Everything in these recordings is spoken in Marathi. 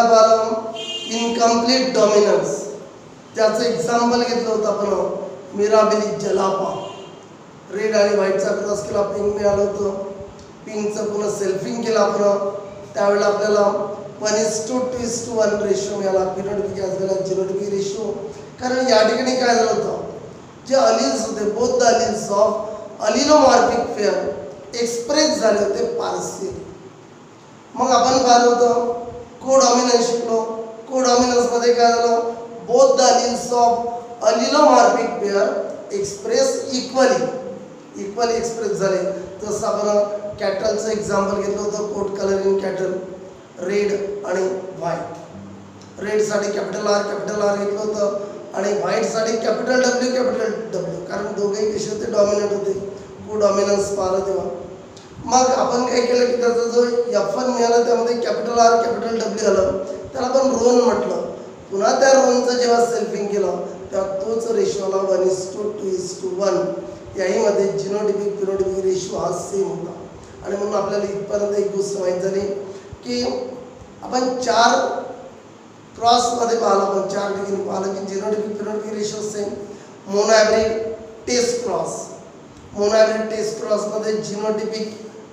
पाहिलं इनकम्प्लीट डॉमिनन्स, त्याचं एक्झाम्पल घेतलं होतं आपण मिराबिली जलापा. रेड आणि व्हाईटचा क्रॉस केला, पिंक मिळालं होतं. पिंकचं पुन्हा सेल्फिंग केलं आपण, त्यावेळेला आपल्याला 1:2:1 रेशो मिळाला. Phenotypic as well as genotypic ratio. कारण या ठिकाणी काय झालं होतं, जे अलिल्स होते both the alleles of allelomorphic pair express झाले होते पार्शियल. मग आपण पाहिलं होतं कोडॉमिनन्स शिकलो. कोडॉमिनन्समध्ये काय झालं, both the alleles of allelomorphic pair express equally express झाले. तसं आपण कॅटलचं एक्झाम्पल घेतलं होतं. Coat colour in cattle red आणि व्हाईट. रेडसाठी कॅपिटल आर घेतलं होतं आणि व्हाईटसाठी कॅपिटल डब्ल्यू कारण दोघेही कसे होते, डॉमिनंट होते. कोडॉमिनन्स पाहिलं तेव्हा. मग आपण काय केलं की त्याचा जो F1 मिळाला त्यामध्ये कॅपिटल आर कॅपिटल डब्ल्यू आलं, त्याला आपण रोन म्हटलं. पुन्हा त्या रोनचं जेव्हा सेल्फिंग केलं तेव्हा तोच रेशो आला 1:2:1. याहीमध्ये जिनोटिपिक फिनोटिपिक रेशो हा सेम होता. आणि म्हणून आपल्याला इथपर्यंत एक गोष्ट माहीत झाली की आपण 4 क्रॉसमध्ये पाहिलं, आपण 4 ठिकाणी पाहिलं की genotypic phenotypic ratio same. Monohybrid test क्रॉसमध्ये genotypic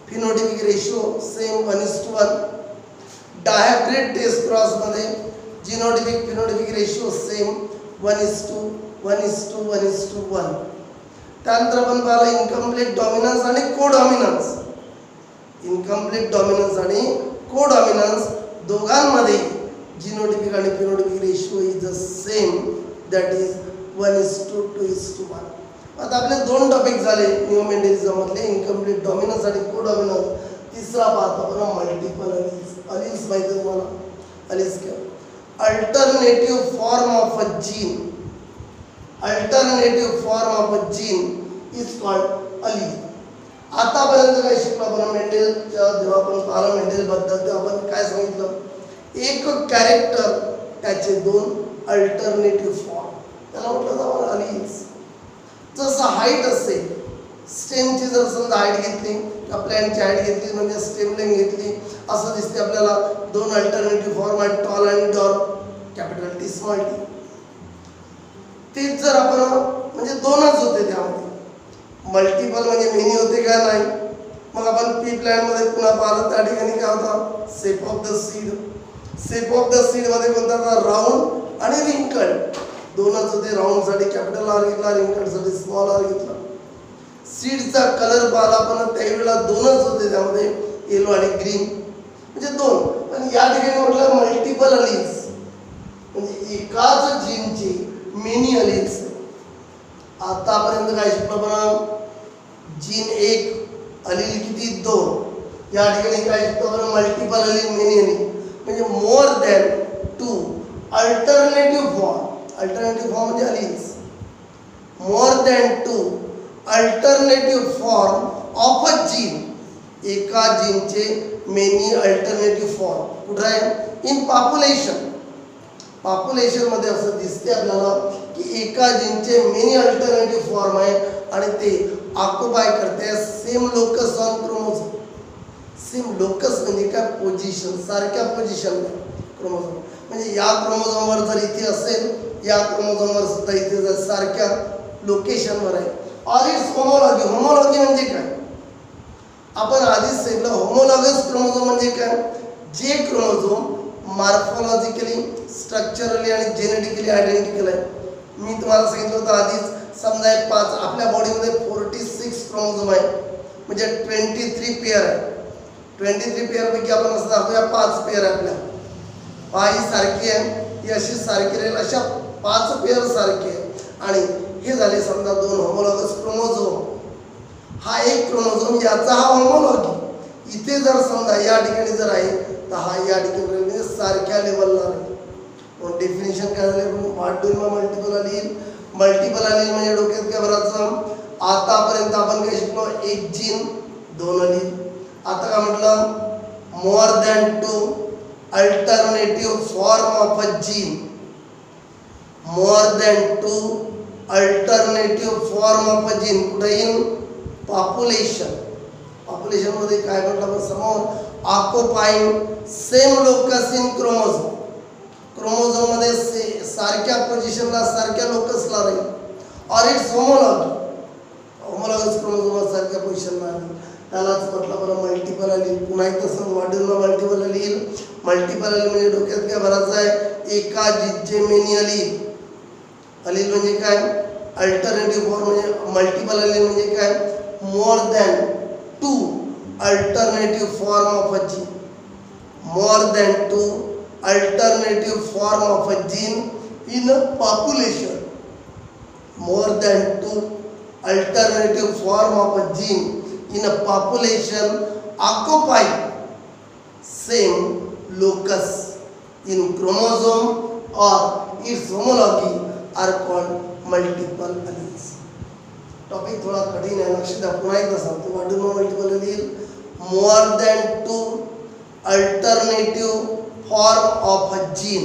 phenotypic ratio same 1:1. Dihybrid test क्रॉसमध्ये जिनोटिपिक फिनोटिपिक रेशो सेम 1:1. त्यानंतर आपण पाहिलं इनकम्प्लीट डॉमिनन्स आणि कोडॉमिनन्स दोघांमध्ये जिनोटिपिक आणि phenotypic ratio is the same, that is 1:2:1. आता आपले 2 टॉपिक झाले न्यू मेंडेलिझम मधले, इनकम्प्लीट डॉमिनन्स आणि कोडॉमिनन्स. तिसरा पाहतो आपण मल्टिपल अलिल्स. माहिती आहे तुम्हाला अलिल्स काय, alternative form of a gene is called allele. आतापर्यंत काय शिकलो आपण मेंडेल, जेव्हा आपण पाहिलं मेंडेल बद्दल तेव्हा आपण काय सांगितलं, एक कॅरेक्टर त्याचे 2 अल्टरनेटिव्ह फॉर्म, त्याला म्हटलं जातं अलिल्स. जसं हाईट असेल, स्टेमची जर समजा हाईट घेतली किंवा प्लॅनची हाईट घेतली म्हणजे स्टेम लेंथ घेतली, असं दिसते आपल्याला 2 अल्टरनेटिव्ह फॉर्म आहेत, टॉल आणि dark, capital T small T. तेच जर आपण म्हणजे 2च होते त्यामध्ये, मल्टिपल म्हणजे मेनी होते का नाही. मग आपण पी प्लॅनमध्ये पुन्हा पाहिलं त्या ठिकाणी काय होता, शेप ऑफ द सीड मध्ये कोणता होता, राऊंड आणि रिंकल्ड. 2च होते. राऊंडसाठी कॅपिटल आर घेतला, रिंकल्डसाठी स्मॉल आर घेतला. सीडचा कलर पाहिला पण त्यावेळेला 2च होते त्यामध्ये, येलो आणि ग्रीन म्हणजे 2. पण या ठिकाणी म्हटलं मल्टिपल अलिल्स म्हणजे एकाच जीनची मेनी अलिल्स. आतापर्यंत काय शिकलो आपण, जीन 1 अलील किती 2. या ठिकाणी काय शिकतो आपण, मल्टिपल अलील मेनी अलील म्हणजे मोर दॅन 2 अल्टरनेटिव्ह फॉर्म म्हणजे alleles. More than 2 alternative form of a gene, एका जीनचे मेनी अल्टरनेटिव्ह फॉर्म. कुठं आहे, इन पॉप्युलेशन मध्ये असं दिसते आपल्याला की एका जीनचे मेनी अल्टरनेटिव्ह फॉर्म आहे आणि ते ऑक्युपाय करते same locus on chromosome. Same locus म्हणजे काय, पोझिशन, सारख्या पोझिशन क्रोमोझोम. म्हणजे या क्रोमोझोमवर जर इथे असेल, या क्रोमोझोमवर सुद्धा इथे जर सारख्या लोकेशनवर आहे. ऑर इट्स होमोलॉगी म्हणजे काय, आपण आधीच सांगितलं. होमोलॉगस क्रोमोझोम म्हणजे काय, जे क्रोमोझोम मॉर्फोलॉजिकली, स्ट्रक्चरली आणि जेनेटिकली आयडेंटिकल आहे. मी तुम्हाला सांगितलं होतं आधीच, समजा 5 आपल्या बॉडीमध्ये 46 क्रोमोझोम आहे म्हणजे 23 पेअर आहे. 23 पेअरपैकी आपण असं दाखवूया 5 पेअर आहे आपल्या. ही सारखी आहे, ही अशी सारखी राहील, अशा 5 पेअर सारखी आहे. आणि हे झाले समजा 2 होमोलॉगस क्रोमोझोम. हा एक क्रोमोझोम, याचा हा होमोलॉगी. इथे जर समजा या ठिकाणी जर आहे तर हा या ठिकाणी म्हणजे सारख्या लेवलला आहे. मग डेफिनेशन काय झाले, what do you multiple allele. Multiple allele म्हणजे डोक्यात काय भरायचं, आतापर्यंत आपण काय शिकलो, एक जीन 2 अलील. आता काय म्हटलं, more than 2 alternative form of a gene. More than 2 alternative form of a gene. कुठे, इन पॉप्युलेशन मध्ये काय म्हटलं आपण समोर, occupying same locus in chromosome. सारख्या पोझिशनला सारख्या लोकसला राहील, ऑर इट्स होमोलॉगस क्रोमोझोम सारख्या पोझिशनला राहील, त्यालाच म्हटलं बरं मल्टिपल अलील. पुन्हा एक तसं वाढून मल्टिपल अलील. मल्टिपल अलील म्हणजे डोक्यात काय भरायचं आहे, एका जिनचे मेनी अलील. अलील म्हणजे काय, अल्टरनेटिव्ह फॉर्म म्हणजे मल्टिपल अलील म्हणजे काय, मोर than 2 alternative form of a gene. More than 2 alternative form of a gene in a population. More than 2 alternative form of a gene in a population occupy same locus in chromosome or its homology are called multiple alleles. Topic थोड़ा कठीण है, लक्ष द्या. पुन्हा एकदा सांगतो. What do know multiple allele, more than 2 alternative form of a gene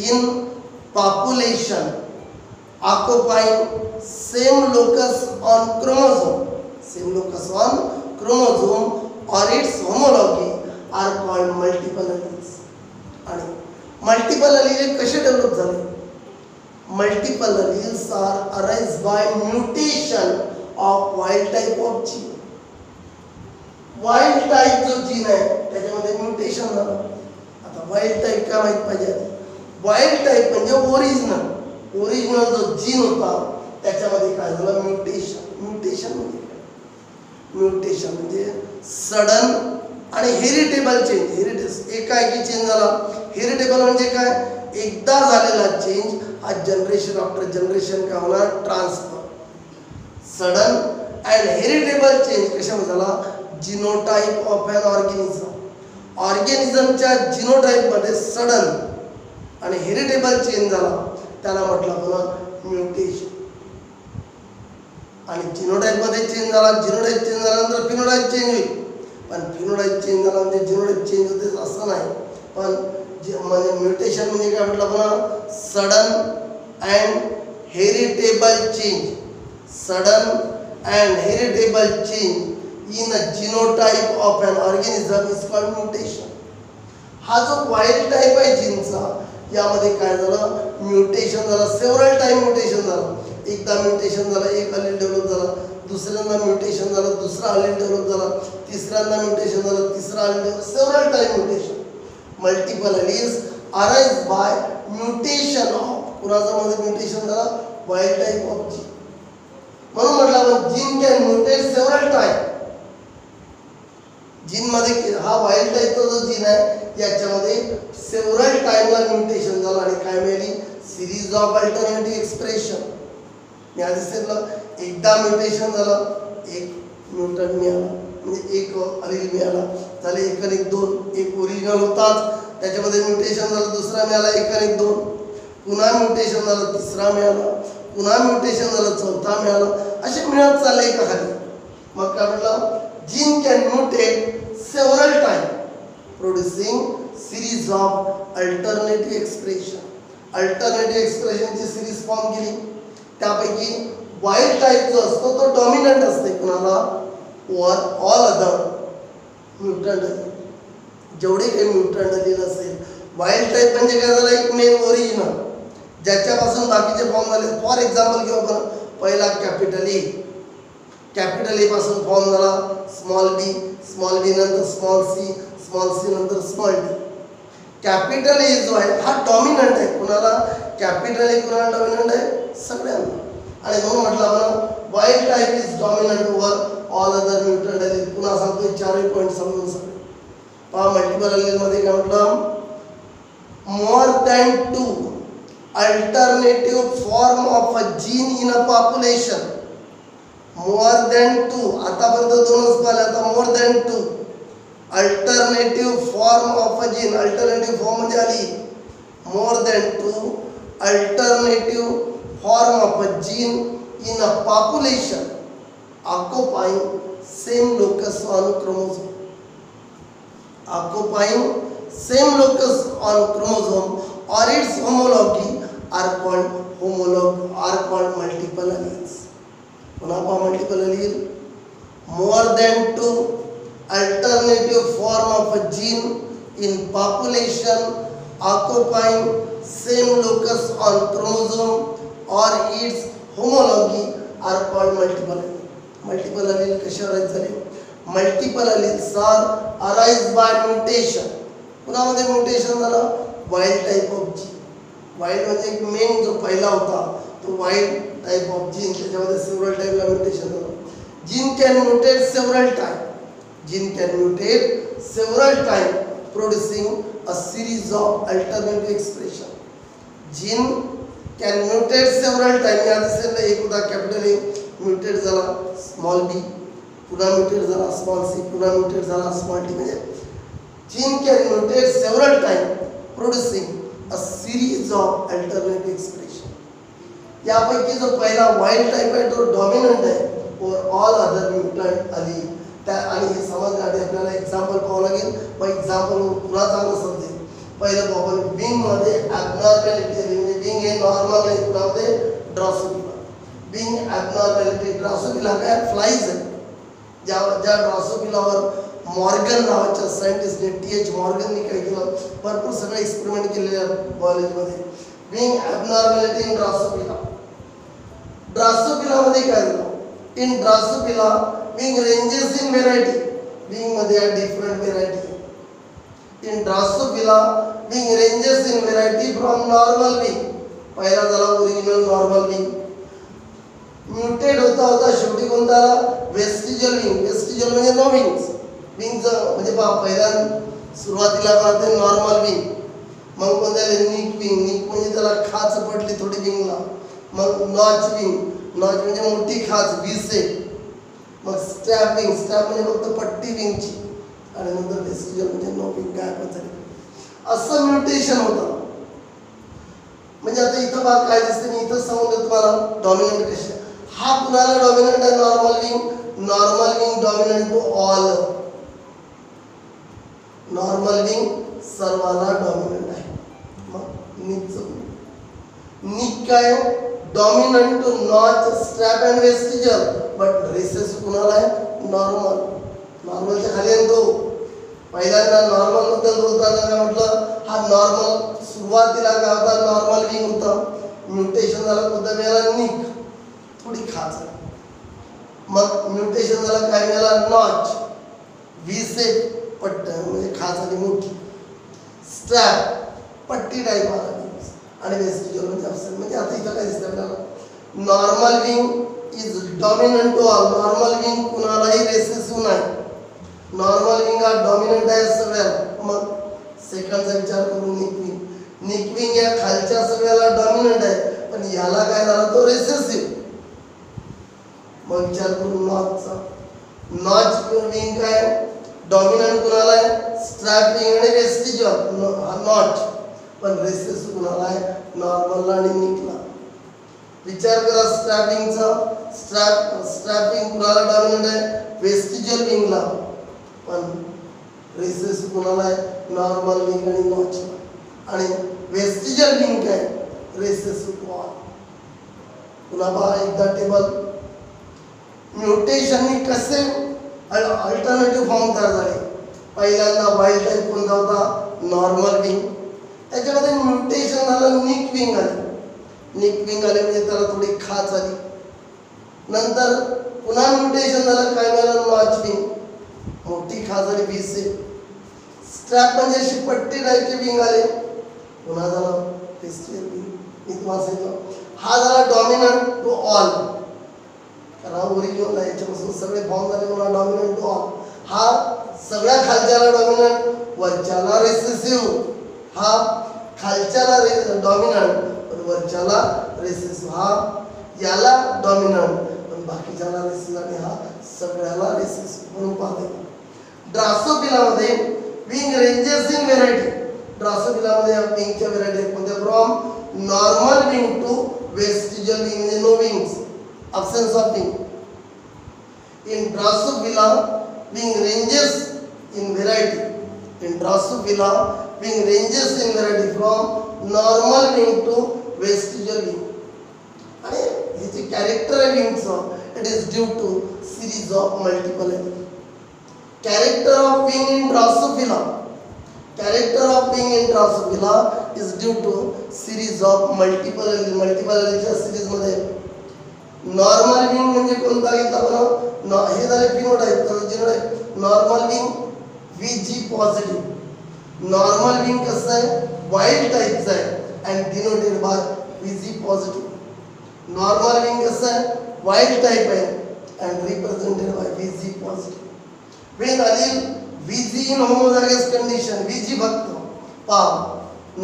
in population occupying same locus on chromosome, same locus on chromosome or its homology are called multiple alleles. आणि मल्टिपल अलील कसे डेव्हलप झाले, multiple alleles are arise by mutation of wild type of gene. Wild type जो जीन आहे त्याच्यामध्ये म्युटेशन झालं. आता वाइल्ड टाइप काय माहित पाहिजे, वाइल्ड टाइप म्हणजे ओरिजिनल जो जीन होता त्याच्यामध्ये काय झालं, म्युटेशन. म्युटेशन म्हणजे काय, म्युटेशन म्हणजे सडन आणि हेरिटेबल चेंज. एकाएकी चेंज झाला. हेरिटेबल म्हणजे काय, एकदा झालेला चेंज हा जनरेशन आफ्टर जनरेशन काय होणार, transfer. Sudden and heritable change कशामध्ये झाला, जिनोटाइप ऑफ एन ऑर्गॅनिझम. ऑर्गॅनिझमच्या जिनोटाइपमध्ये सडन आणि हेरिटेबल चेंज झाला, त्याला म्हटलं आपण म्युटेशन. आणि जिनोटाइपमध्ये चेंज झाला, जिनोटाइप चेंज झाल्यानंतर फिनोटाइप चेंज होईल. पण फिनोटाइप चेंज झाला म्हणजे जिनोटाइप चेंज होते असं नाही. पण म्हणजे म्युटेशन म्हणजे काय म्हटलं आपण, sudden and heritable change. Sudden and heritable change in a genotype of an organism is called mutation. हा जो वाइल्ड टाइप आहे जीनचा, यामध्ये काय झालं, म्युटेशन झालं. सेव्हरल टाइम म्युटेशन झालं. एकदा म्युटेशन झालं, एक अलील डेव्हलप झाला. दुसऱ्यांदा म्युटेशन झालं, दुसरा अलील डेव्हलप झाला. तिसऱ्यांदा म्युटेशन झालं, तिसरा allele develop. Several time mutation. Multiple alleles arise by mutation of, कुणाच्या मध्ये म्युटेशन झालं, वाइल्ड टाइप ऑफ जीन. म्हणून म्हटलं आपण gene can mutate several time. Gene मध्ये हा वाइल्ड टाइपचा जो जीन आहे याच्यामध्ये सेव्हरल टाइमला म्युटेशन झालं आणि काय मिळाली, सिरीज ऑफ अल्टरनेटिव्ह एक्सप्रेशन. मी आधी सांगितलं, एकदा म्युटेशन झालं, एक म्युटंट मिळाला म्हणजे एक अलील मिळाला, झाले 1 आणि 2. एक ओरिजिनल होताच, त्याच्यामध्ये म्युटेशन झालं, दुसरा मिळाला 1 आणि 2. पुन्हा म्युटेशन झालं, तिसरा मिळाला. पुन्हा म्युटेशन झालं, चौथा मिळाला. असे मिळत चालले एका खाली. मग काय म्हटलं, gene can mutate several time producing series of alternative expression. Alternative एक्सप्रेशनची सिरीज फॉर्म केली. त्यापैकी वाइल्ड टाइप जो असतो तो डॉमिनंट असते कुणाला, ऑल अदर म्युटंट अलील. जेवढे काही म्युटंट अलील असेल, वाइल्ड टाइप म्हणजे काय झालं, एक मेन ओरिजिनल ज्याच्यापासून बाकीचे फॉर्म झाले. फॉर एक्झाम्पल घेऊ आपण, पहिला कॅपिटल ए. कॅपिटल ए पासून फॉर्म झाला स्मॉल बी, स्मॉल बी नंतर स्मॉल सी नंतर स्मॉल डी. कॅपिटल ए जो आहे हा डॉमिनंट आहे. कुणाला, कॅपिटल ए कुणाला डॉमिनंट आहे, सगळ्यांना. आणि म्हणून म्हटलं आपण wild type is dominant over all other mutant allele. पुन्हा सांगतोय 4 पॉईंट समजून सगळे पहा. मल्टिपल अलील मध्ये काय म्हटलं, more than 2 alternative form of a gene in a population. More than 2, आतापर्यंत 2च पाहिले, आता more than 2 alternative form of a gene. Alternative form म्हणजे allele. More than 2 alternative form of a gene in a population occupying same locus on chromosome. Occupying same locus on chromosome or its homology are called multiple alleles. पुन्हा पहा multiple allele, more than 2 alternative form of a gene in population occupying same locus on chromosome or its homology are called multiple allele. Multiple allele कशावर आहेत झाले? Multiple alleles are arise by mutation. कुणामध्ये म्युटेशन झालं? Wild type of gene. Wild म्हणजे एक मेन जो पहिला होता तो वाइल्ड टाइप ऑफ जीन, त्याच्यामध्ये सेव्हरल टाइपला म्युटेशन झालं. Gene can mutate several time. Gene can mutate several time producing a series of alternative expression. Gene can mutate several times. या दिसेल एक होता कॅपिटल ए म्युटेट झाला स्मॉल बी, पुन्हा म्युटेट झाला स्मॉल सी, पुन्हा म्युटेट झाला स्मॉल टी. म्हणजे gene can mutate several time producing a series of alternative expression. यापैकी जो पहिला वाइल्ड टाइप आहे तो डॉमिनंट आहे ओव्हर ऑल अदर म्युटंट आली. आणि हे समजण्यासाठी आपल्याला एक्झाम्पल पाहावं लागेल. मग एक्झाम्पल पुन्हा चांगलं समजेल. पहिलं आपण विंग मध्ये ॲबनॉर्मॅलिटी आली, म्हणजे विंग हे नॉर्मल नाही, पुन्हा ड्रॉसोफिला. विंग ॲबनॉर्मॅलिटी ड्रॉसोफिला काय फ्लाईज आहे. ज्या ड्रॉसोफिलावर मॉर्गन नावाच्या सायंटिस्टने TH मॉर्गनने काय केलं, भरपूर सगळे एक्सपेरिमेंट केलेले बायोलॉजीमध्ये. Wing abnormality in drosophila. ड्रॉसोफिलामध्ये काय झालं? In drosophila wing ranges in variety. Wing मध्ये आहे different variety. In Drosophila wing ranges in variety from normal wing. पहिला झाला ओरिजिनल नॉर्मल wing. म्युटेट होता होता शेवटी कोणता आला? Vestigial wing. वेस्टिजल म्हणजे नो विंग्स. विंग म्हणजे पहा पहिल्या सुरुवातीला काय नॉर्मल विंग, मग कोणत्या निक विंग. निक म्हणजे त्याला खाच पडली थोडी विंगला. मग नॉच विंग. नॉच म्हणजे मोठी खाच व्ही. मग स्ट्रॅप विंग. स्ट्रॅप म्हणजे फक्त पट्टी विंगची. आणि नंतर वेस्टिजल म्हणजे नो विंग गायब झाली. असं म्युटेशन होतं. म्हणजे आता इथं बघा काय दिसते, मी इथं सांगून तुम्हाला डॉमिनंट कसे. हा कुणाला डॉमिनंट आहे? Normal wing. Normal wing dominant to all. Normal wing सर्वांना डॉमिनंट आहे. मग निक काय? Dominant to notch, strap and vestigial. But recessive कुणाला आहे? नॉर्मल. नॉर्मलच्या खाली आहे तो. पहिल्यांदा नॉर्मल बद्दल बोलताना काय म्हटलं? हा नॉर्मल सुरुवातीला काय होता? नॉर्मल विंग होता. म्युटेशन झालं कोणतं मिळाला? निक, थोडी खाच. मग म्युटेशन झालं काय मिळाला? नॉच, व्ही शेप पट्ट म्हणजे खाच आणि मोठी. स्ट्रॅप पट्टी टाईप आला. आणि वेस्टिजल म्हणजे अब्सेंट. म्हणजे आता इथं काय दिसतं आपल्याला? Normal wing is dominant to all. Normal wing कुणालाही रेसेसिव्ह नाही. नॉर्मल विंग हा डॉमिनंट आहे सगळ्याला. मग सेकंडचा विचार करून निक विंग. निक विंग या खालच्या सगळ्याला डॉमिनंट आहे, पण याला काय झाला? तो रेसेसिव्ह. मग विचार करून नॉचचा. नॉच विंग काय? डॉमिनंट कुणाला आहे? स्ट्रॅप विंग आणि वेस्टिजल. नॉच. पण रेसेसिव्ह कुणाला आहे? नॉर्मलला आणि निकला. विचार करा स्ट्रॅपिंगचा. स्ट्रॅपिंग कुणाला डॉमिनंट आहे? वेस्टिजल विंगला. पण रेसेसिव्ह कुणाला आहे? नॉर्मल विंग आणि नॉचला. आणि वेस्टिजल विंग काय? Recessive all. पुन्हा पहा एकदा टेबल. म्युटेशननी कसे अल्टरनेटिव्ह फॉर्म तयार झाले? पहिल्यांदा वाइल्ड टाइप कोणता होता? Normal wing. त्याच्यामध्ये म्युटेशन झालं, निक विंग आले. निक विंग आले म्हणजे त्याला थोडी खाच आली. नंतर पुन्हा म्युटेशन झालं, काय मिळालं? नॉच विंग, मोठी खाच आली व्ही शेप. स्ट्रॅप म्हणजे अशी पट्टी टाईपचे विंग आले. पुन्हा झालं वेस्टिजल विंग. मी तुम्हाला सांगितलं हा झाला डॉमिनंट टू ऑल. कारण ओरिजिनल आहे, याच्यापासून सगळे फॉर्म झाले म्हणून डॉमिनंट टू ऑल. हा सगळ्या खालच्याला डॉमिनंट, वरच्याला रेसेसिव्ह. हा खालच्याला डॉमिनंट पण वरच्याला रेसेसिव्ह. हा याला डॉमिनंट पण बाकीच्याला रेसेसिव्ह. आणि हा सगळ्याला रेसेसिव्ह म्हणून पाहता येईल. ड्रासोफिलामध्ये विंग रेंजेस इन व्हेरायटी. ड्रासोफिलामध्ये या विंगच्या व्हेरायटी कोणत्या? From normal wing to vestigial wing म्हणजे no wings, absence of wing. In Drosophila, wing ranges in variety. In Drosophila, wing ranges in variety from normal wing to vestigial wing. आणि हे जे कॅरेक्टर आहे विंगचं, it is due to series of multiple elements. Character of wing in Drosophila. character of being in Drosophila is due to series of multiple allele series मध्ये नॉर्मल विंग म्हणजे कोणता घेतला बरं हे झाले फिनोटाइप तर genotype normal wing VG positive normal wing कसं आहे वाईल्ड टाइपचं आहे and denoted by VG positive normal wing कसं आहे वाईल्ड टाइप आहे and represented by VG positive when allele VG in homozygous condition VG फक्त पहा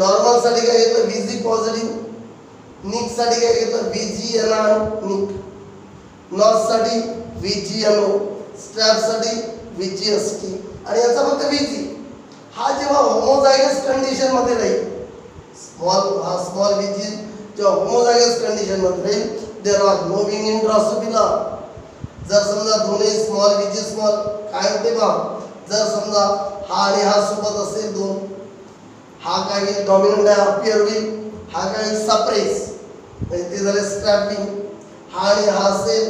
नॉर्मल साठी काय घेतलं VG पॉझिटिव्ह निक साठी काय घेतलं VGNI निक नॉस साठी VGNO स्ट्रॅप साठी VGST आणि याचा फक्त VG हा जेव्हा होमोझायगस कंडिशन मध्ये राहील स्मॉल VG जेव्हा होमोझायगस कंडिशन मध्ये राहील there are no wing in Drosophila जर समजा दोन्ही स्मॉल VG स्मॉल काय होते बा जर समजा हा आणि हा सोबत असेल दोन हा काय होईल डॉमिनंट आहे अपियर होईल हा काय होईल सप्रेस म्हणजे ते झाले स्ट्रॅपिंग हा आणि हा असेल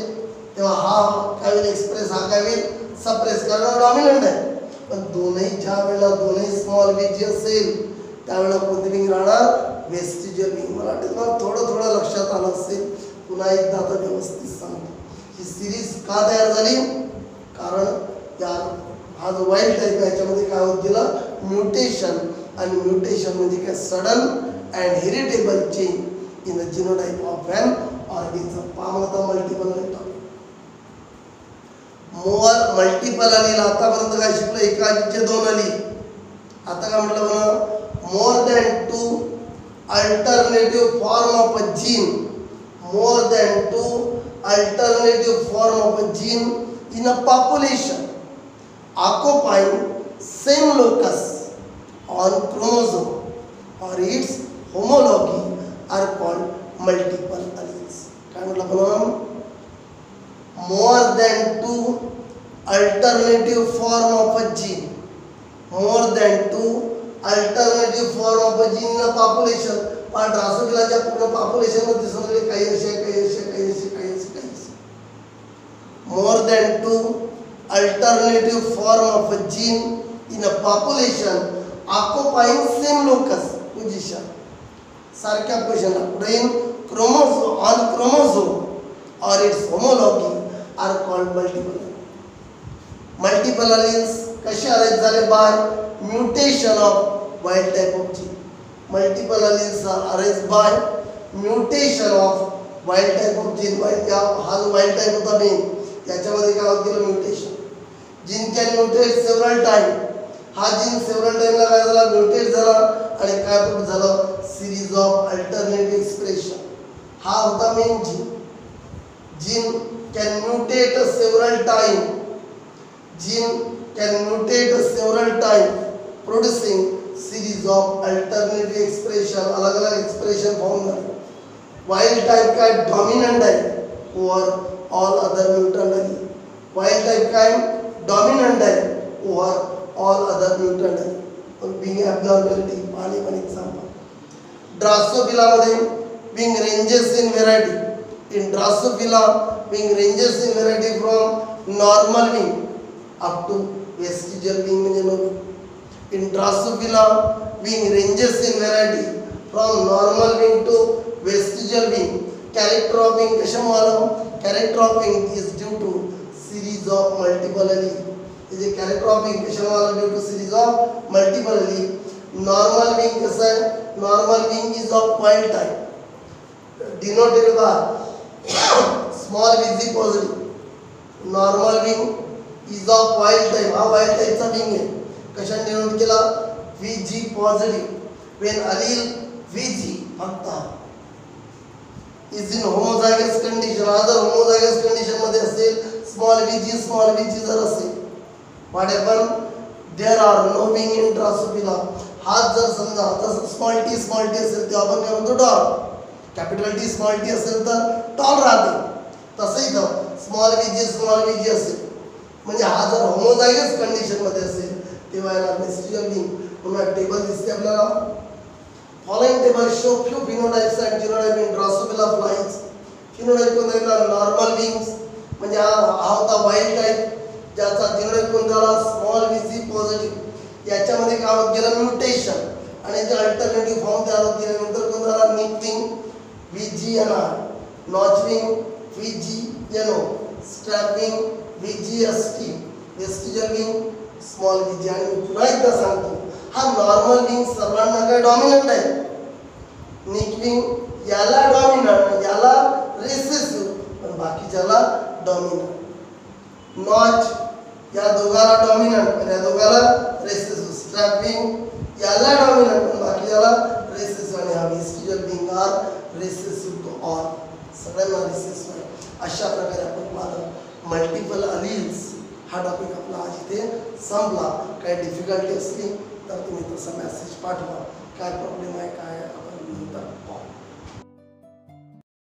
तेव्हा हा काय होईल एक्सप्रेस हा काय होईल सप्रेस कारण डॉमिनंट आहे पण दोन्ही ज्या वेळेला दोन्ही स्मॉल VG असेल त्यावेळेला कोणती विंग राहणार वेस्टिजियल विंग मला वाटतं तुम्हाला थोडं लक्षात आलं असेल पुन्हा एकदा आता व्यवस्थित सांगतो ही सिरीज का तयार झाली कारण या हा जो वाईल्ड टाइप आहे याच्यामध्ये काय होत गेलं म्युटेशन आणि म्युटेशन म्हणजे काय sudden and heritable change in the genotype of an organism पाहता मल्टिपल मोर मल्टिपल आली आतापर्यंत काय शिकलो एकाचे दोन आली आता काय म्हटलं बघा मोर than 2 alternative form of a gene more than 2 alternative form of a gene in a population occupying same locus on chromosome or its homology are called multiple alleles. काय म्हटलं आपण more than 2 alternative form of a gene more than 2 alternative form of a gene in a population पण ड्रासोफिलाच्या पूर्ण पॉप्युलेशन मध्ये समजले काही असे more than 2 alternative form of a gene in a population occupying same locus position सारख्या पोझिशनला पुढे chromosome on chromosome or its homology are called multiple alleles कसे अरेंज झाले by mutation of wild type of gene multiple alleles are arranged by mutation of wild type of gene हा जो wild type होता मेन याच्यामध्ये काय होत गेलं mutation gene can mutate several time हा जीन सेव्हरल टाइमला काय झाला म्युटेट झाला आणि काय प्रोड्यूस झालं सिरीज ऑफ अल्टरनेटिव्ह एक्सप्रेशन हा होता main gene can mutate several time gene can mutate several time producing series of alternative expression अलग अलग एक्सप्रेशन फॉर्म झाले वाइल्ड टाइप काय डॉमिनंट आहे over all other mutant allele. Wild type kind dominant आहे over all other mutant allele. Wing abnormality पाणी पण example. Drosophila मध्ये wing ranges in variety. In Drosophila wing ranges in variety from normal wing up to vestigial wing म्हणजे no. In Drosophila wing ranges in variety from normal wing to vestigial wing. Character of wing कशामुळे character of wing is due to series of multiple allele. Is a character of wing कशामुळे due to series of multiple allele. Normal wing कैसा है? Normal wing is of wild type denoted by small VG positive. Normal wing is of wild type. हा wild type चा wing है. कशाने denote केला? VG positive. When allele VG फक्त is in homozygous condition other homozygous condition मध्ये असेल small vg जर असेल what happen there are no wing in Drosophila हा जर समजा जसं small t असेल तेव्हा आपण काय म्हणतो tall capital T small t असेल तर tall राहते तसंही तर small vg असेल म्हणजे हा जर homozygous condition मध्ये असेल तेव्हा याला vestigial wing पुन्हा टेबल दिसते आपल्याला Following table show few phenotypes and genotypes in Drosophila flies. Phenotype कोणता आहे normal wings म्हणजे हा होता wild type ज्याचा genotype कोणता आला small VG positive याच्यामध्ये काय होत गेलं म्युटेशन आणि जे अल्टरनेटिव्ह फॉर्म तयार होत गेल्यानंतर कोण झाला निकविंग VGNR, नॉचविंग VGNO, स्ट्रॅपिंग VGST, vestigial wing small VG. आणि मी पुन्हा एकदा सांगतो हा नॉर्मल विंग सर्वांना काय डॉमिनंट आहे. निकविंग याला डॉमिनंट याला रिसेसिव्ह पण बाकीच्याला डॉमिनंट. नॉच या दोघाला डॉमिनंट पण या दोघाला रिसेसिव्ह. स्ट्रॅपिंग याला डॉमिनंट पण बाकीच्याला रिसेसिव्ह. आणि हा vestigial wing are recessive to all, सगळ्यांना रिसेसिव्ह आहे. अशा प्रकारे आपण पाहतो मल्टिपल अलील्स हा टॉपिक आपला आज इथे संपला. काही डिफिकल्टी असली तर तुम्ही तसा मेसेज पाठवा, काय प्रॉब्लेम आहे काय